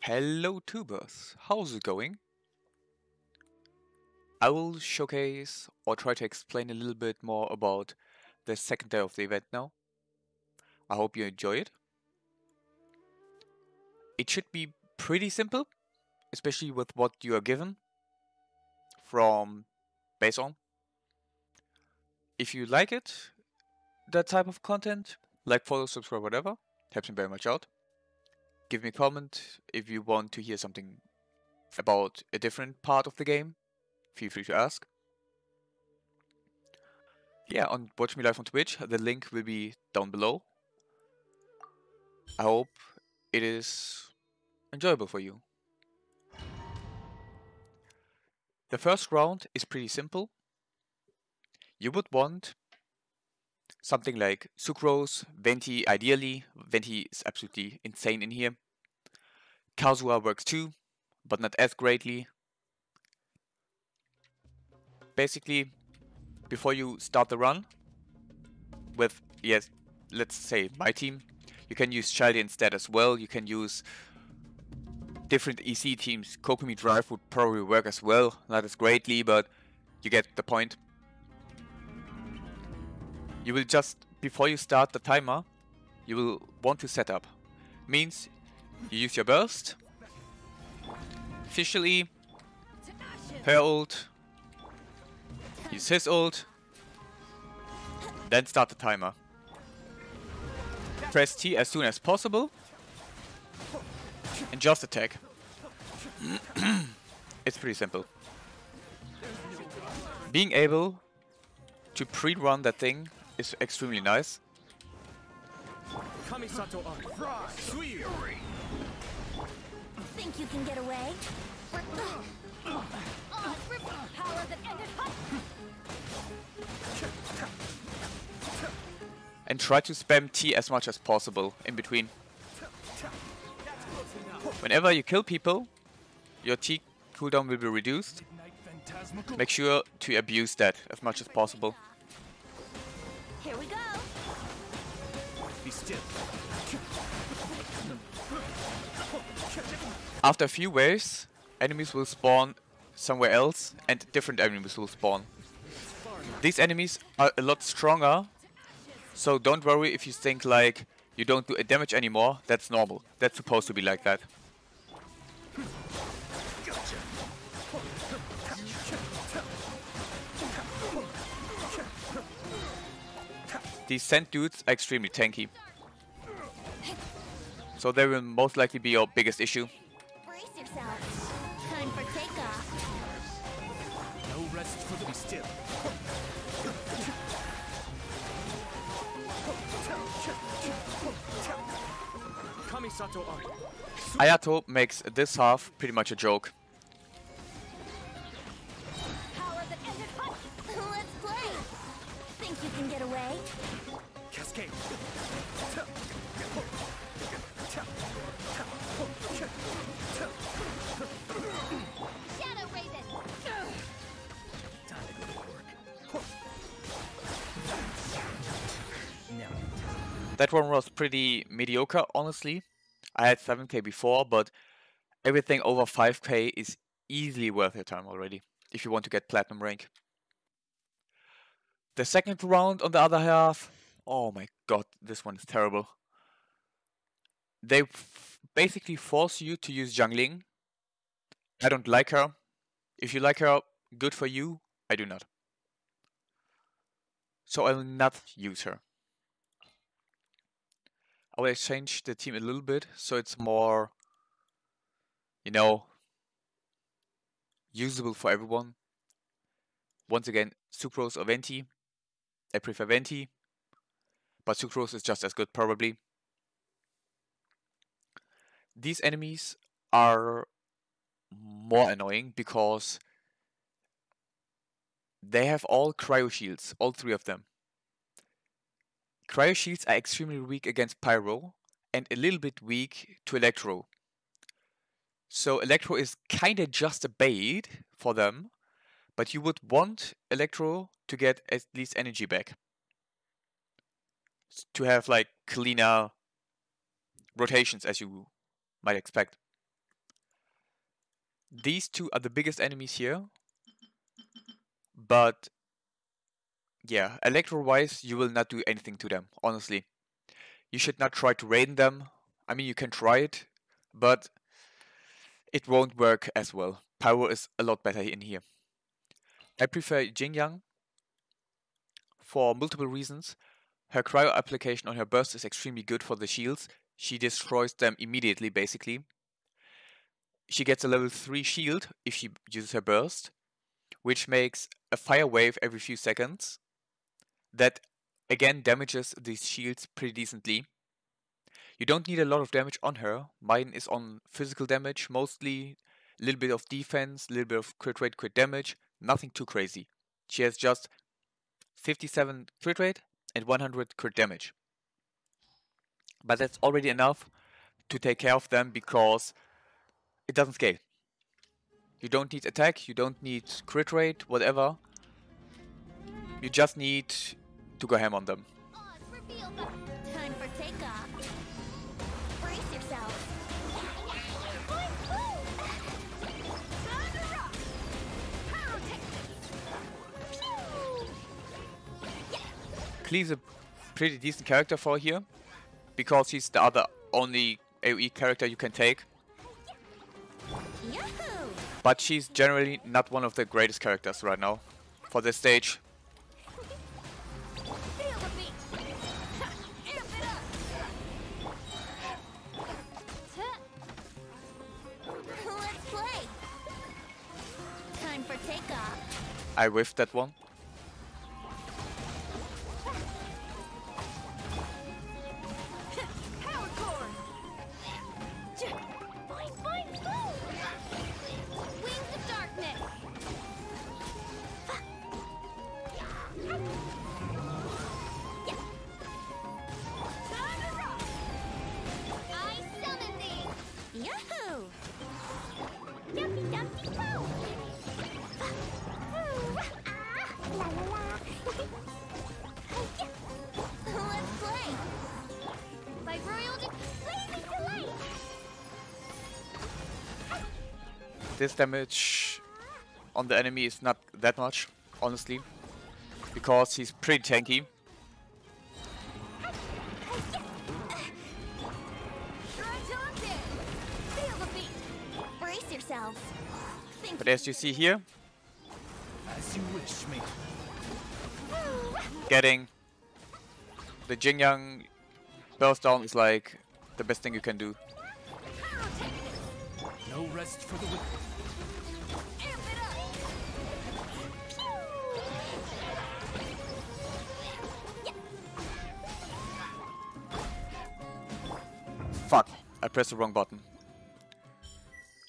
Hello tubers, how's it going? I will showcase or try to explain a little bit more about the second day of the event now. I hope you enjoy it. It should be pretty simple, especially with what you are given from base on. If you like it, that type of content, like, follow, subscribe, whatever, helps me very much out. Give me a comment if you want to hear something about a different part of the game. Feel free to ask. Yeah, on watch me live on Twitch, the link will be down below. I hope it is enjoyable for you. The first round is pretty simple. You would want something like Sucrose, Venti ideally. Venti is absolutely insane in here. Kazuha works too, but not as greatly. Basically, before you start the run with, yes, let's say my team, you can use Shaldi instead as well. You can use different EC teams. Kokomi Drive would probably work as well, not as greatly, but you get the point. You will just, before you start the timer, you will want to set up. Means you use your burst, officially, her ult, use his ult, then start the timer. Press T as soon as possible, and just attack. It's pretty simple. Being able to pre-run that thing is extremely nice. Think you can get away? And try to spam T as much as possible in between. Whenever you kill people, your T cooldown will be reduced. Make sure to abuse that as much as possible. Here we go. Be still. After a few waves, enemies will spawn somewhere else and different enemies will spawn. These enemies are a lot stronger, so don't worry if you think like you don't do damage anymore. That's normal. That's supposed to be like that. These sand dudes are extremely tanky, so they will most likely be your biggest issue. Brace yourself. Time for takeoff. No rest for the be still. Kamisato Art. Ayato makes this half pretty much a joke. Power that ended hunt. Let's play. Think you can get away? Cascade. Shadow Raven. Time to go to work. Now. That one was pretty mediocre, honestly. I had 7k before, but everything over 5k is easily worth your time already, if you want to get platinum rank. The second round, on the other half, oh my god, this one is terrible. They basically force you to use Xiangling. I don't like her. If you like her, good for you. I do not. So I will not use her. I will change the team a little bit so it's more, you know, usable for everyone. Once again, Sucrose or Venti. I prefer Venti, but Sucrose is just as good probably. These enemies are more annoying because they have all cryo shields, all three of them. Cryo shields are extremely weak against Pyro and a little bit weak to Electro. So Electro is kinda just a bait for them, but you would want Electro to get at least energy back. To have like cleaner rotations as you might expect. These two are the biggest enemies here, but yeah, electro-wise, you will not do anything to them, honestly. You should not try to raid them. I mean, you can try it, but it won't work as well. Pyro is a lot better in here. I prefer Xiangling for multiple reasons. Her cryo application on her burst is extremely good for the shields. She destroys them immediately, basically. She gets a level 3 shield if she uses her burst, which makes a fire wave every few seconds. That again damages these shields pretty decently. You don't need a lot of damage on her. Mine is on physical damage mostly, a little bit of defense, a little bit of crit rate, crit damage, nothing too crazy. She has just 57 crit rate and 100 crit damage. But that's already enough to take care of them because it doesn't scale. You don't need attack, you don't need crit rate, whatever. You just need to go ham on them. Oz, reveal the time for takeoff. Brace yourself. Time to rock. Pyrotechnics. Cleave's a pretty decent character for here, because he's the other only AoE character you can take. Yahoo! But she's generally not one of the greatest characters right now for this stage. Feel the beat. Amp it up. Let's play. Time for takeoff. I whiffed that one. Power core. Boing, boing, boom. Wings of darkness. Time to rock. I summon thee. Yahoo! Dumpty dumpty poo. La la la. Let's play. By royal blazing delight. This damage on the enemy is not that much, honestly, because he's pretty tanky. Feel the beat. Brace yourselves. Think But as you see here, As you wish, mate. getting the Xiangling burst down is like the best thing you can do. No rest for the wicked. Amp it up. Fuck, I pressed the wrong button.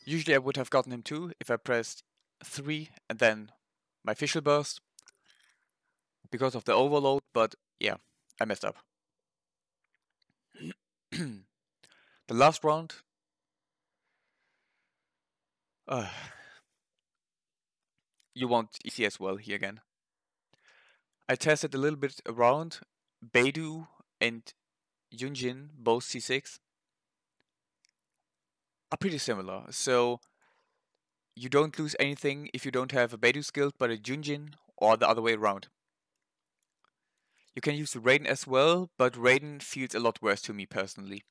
Usually I would have gotten him too if I pressed 3 and then my official burst because of the overload, but yeah, I messed up. The last round. You want easy as well here again. I tested a little bit around. Beidou and Yunjin, both C6, are pretty similar. So you don't lose anything if you don't have a Beidou skill, but a Yunjin, or the other way around. You can use Raiden as well, but Raiden feels a lot worse to me personally.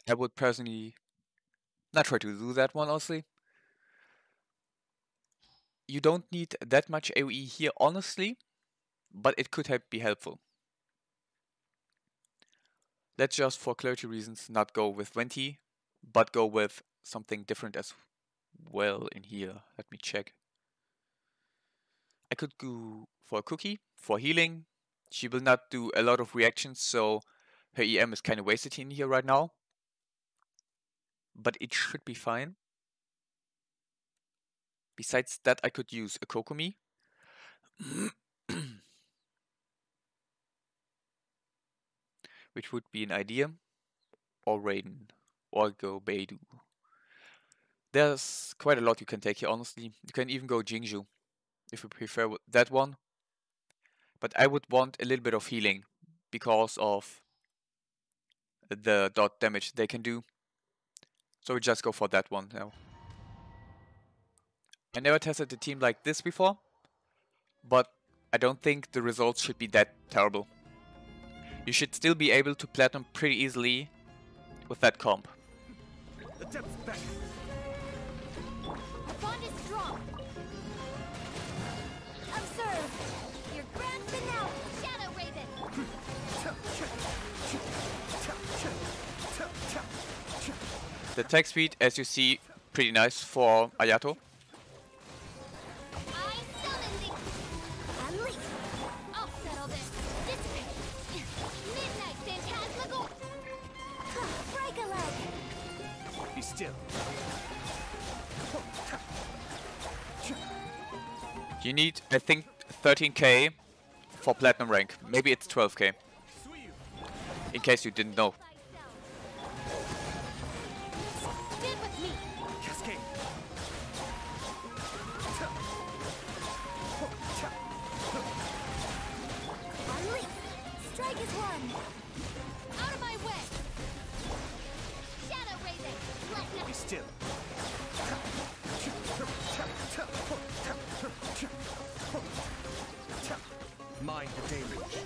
I would personally not try to do that one, honestly. You don't need that much AoE here, honestly, but it could be helpful. Let's just, for clarity reasons, not go with 20, but go with something different as well in here. Let me check. I could go for a cookie, for healing. She will not do a lot of reactions, so her EM is kind of wasted in here right now. But it should be fine. Besides that, I could use a Kokomi. Which would be an idea. Or Raiden. Or go Beidou. There's quite a lot you can take here, honestly. You can even go Jingju, if you prefer that one. But I would want a little bit of healing, because of the dot damage they can do. So we just go for that one now. I never tested a team like this before, but I don't think the results should be that terrible. You should still be able to platinum pretty easily with that comp. The depth's back. The bond is strong. Observe. Your grand finale, Shadow Raven. The attack speed, as you see, pretty nice for Ayato. I summon thee. Unleash. I'll settle this. Dissipate. Midnight Phantasmagoria. Break a leg. Be still. You need, I think, 13k for platinum rank. Maybe it's 12k, in case you didn't know. Stand with me. Cascade. Unleash. Strike is one. Out of my way. Shadow Raven. Let Be still. Mind the day reach.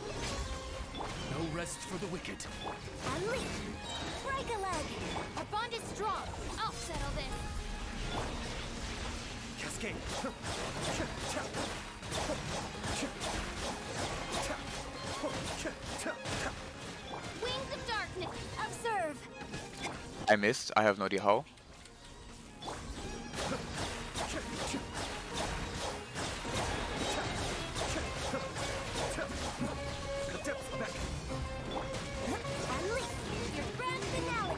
No rest for the wicked. Unleash. Break a leg. Our bond is strong. I'll settle this. Cascade. Wings of darkness. Observe. I missed, I have no idea how. The depth's back. Unleash. Your grand finale.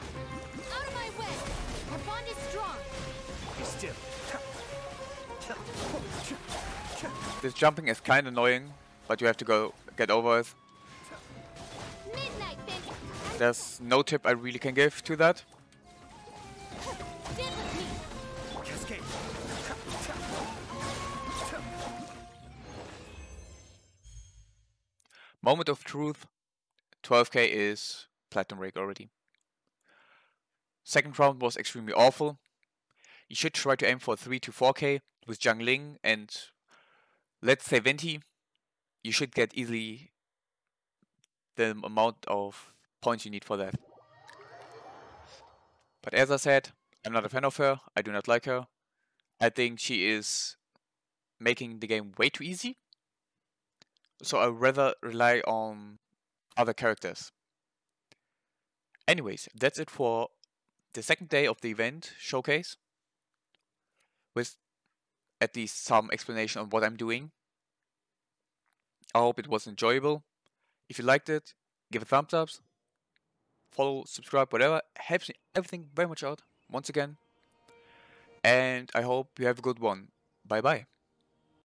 Out of my way. Our bond is strong. Be still. This jumping is kind of annoying, but you have to go get over it. Midnight Phantasmagoria. There's no tip I really can give to that. Stand with me. Cascade. Moment of truth, 12k is platinum rank already. Second round was extremely awful. You should try to aim for 3 to 4k with Xiangling and let's say Venti. You should get easily the amount of points you need for that. But as I said, I'm not a fan of her. I do not like her. I think she is making the game way too easy. So I'd rather rely on other characters. Anyways, that's it for the second day of the event showcase, with at least some explanation on what I'm doing. I hope it was enjoyable. If you liked it, give a thumbs up, follow, subscribe, whatever. Helps me everything very much out, once again. And I hope you have a good one. Bye bye.